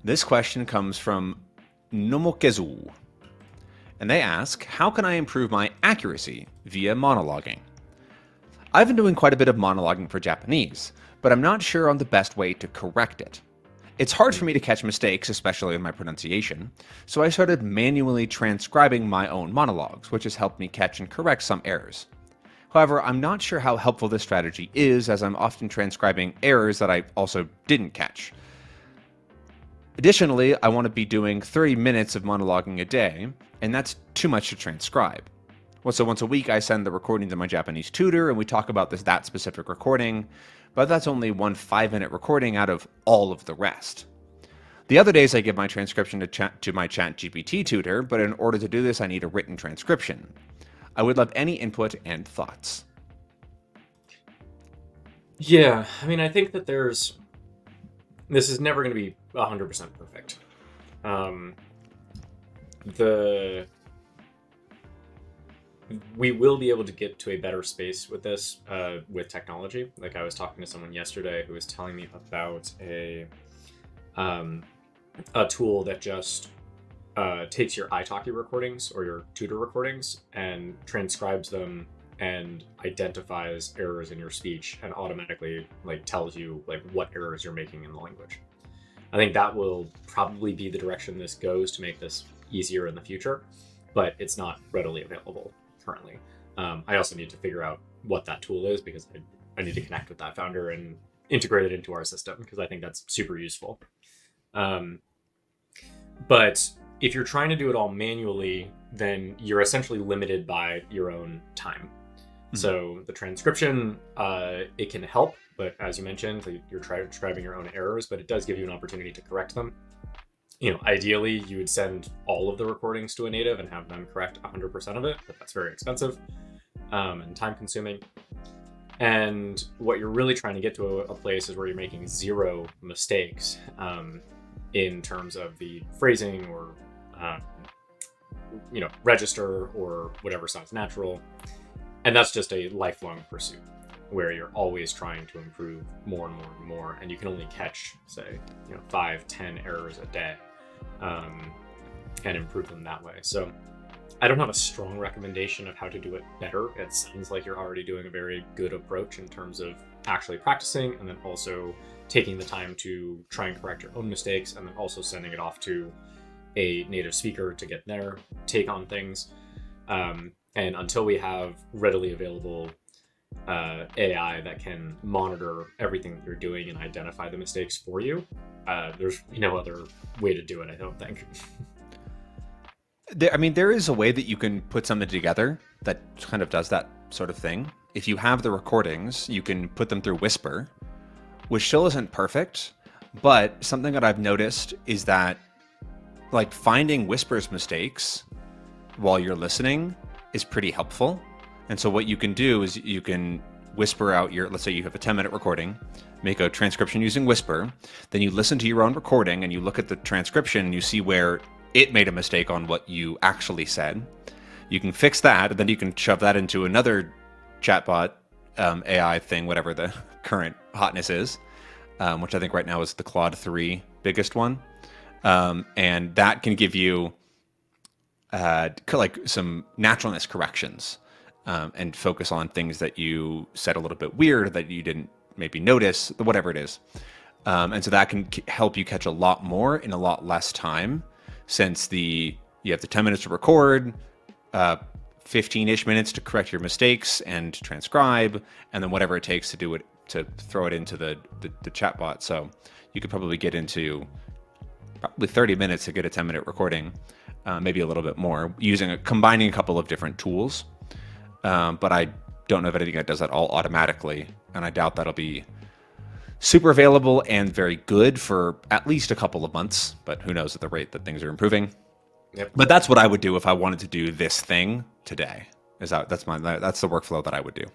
This question comes from Nomokezu, and they ask, how can I improve my accuracy via monologuing? I've been doing quite a bit of monologuing for Japanese, but I'm not sure on the best way to correct it. It's hard for me to catch mistakes, especially in my pronunciation, so I started manually transcribing my own monologues, which has helped me catch and correct some errors. However, I'm not sure how helpful this strategy is, as I'm often transcribing errors that I also didn't catch. Additionally, I want to be doing 30 minutes of monologuing a day, and that's too much to transcribe. Well, so once a week, I send the recording to my Japanese tutor, and we talk about that specific recording, but that's only one 5-minute recording out of all of the rest. The other days, I give my transcription to my ChatGPT tutor, but in order to do this, I need a written transcription. I would love any input and thoughts. Yeah, I mean, I think that this is never going to be 100% perfect. We will be able to get to a better space with this with technology. Like, I was talking to someone yesterday who was telling me about a tool that just takes your italki recordings or your tutor recordings and transcribes them and identifies errors in your speech and automatically tells you what errors you're making in the language. I think that will probably be the direction this goes to make this easier in the future, but it's not readily available currently. I also need to figure out what that tool is, because I need to connect with that founder and integrate it into our system, because I think that's super useful. But if you're trying to do it all manually, then you're essentially limited by your own time. So the transcription, it can help, but as you mentioned, you're transcribing your own errors, but it does give you an opportunity to correct them. Ideally, you would send all of the recordings to a native and have them correct 100% of it, but that's very expensive and time consuming. And what you're really trying to get to a place is where you're making zero mistakes in terms of the phrasing or, register or whatever sounds natural. And that's just a lifelong pursuit where you're always trying to improve more and more and more. And you can only catch, say, 5-10 errors a day and improve them that way. So I don't have a strong recommendation of how to do it better. It sounds like you're already doing a very good approach in terms of actually practicing and then also taking the time to try and correct your own mistakes, and then also sending it off to a native speaker to get their take on things. And until we have readily available AI that can monitor everything that you're doing and identify the mistakes for you, there's no other way to do it, I don't think. There is a way that you can put something together that kind of does that sort of thing. If you have the recordings, you can put them through Whisper, which still isn't perfect, but something that I've noticed is that finding Whisper's mistakes while you're listening is pretty helpful. And so what you can do is you can whisper out let's say you have a 10-minute recording, make a transcription using Whisper, then you listen to your own recording and you look at the transcription and you see where it made a mistake on what you actually said. You can fix that, and then you can shove that into another chatbot AI thing, whatever the current hotness is, which I think right now is the Claude 3 biggest one. And that can give you some naturalness corrections and focus on things that you said a little bit weird that you didn't maybe notice, whatever it is. And so that can help you catch a lot more in a lot less time, since you have the 10 minutes to record, 15-ish minutes to correct your mistakes and transcribe, and then whatever it takes to do it, to throw it into the chatbot. So you could probably get into probably 30 minutes to get a 10-minute recording, maybe a little bit more, combining a couple of different tools. But I don't know of anything that does that all automatically, and I doubt that'll be super available and very good for at least a couple of months, but who knows at the rate that things are improving. Yep. But that's what I would do if I wanted to do this thing today. That's the workflow that I would do.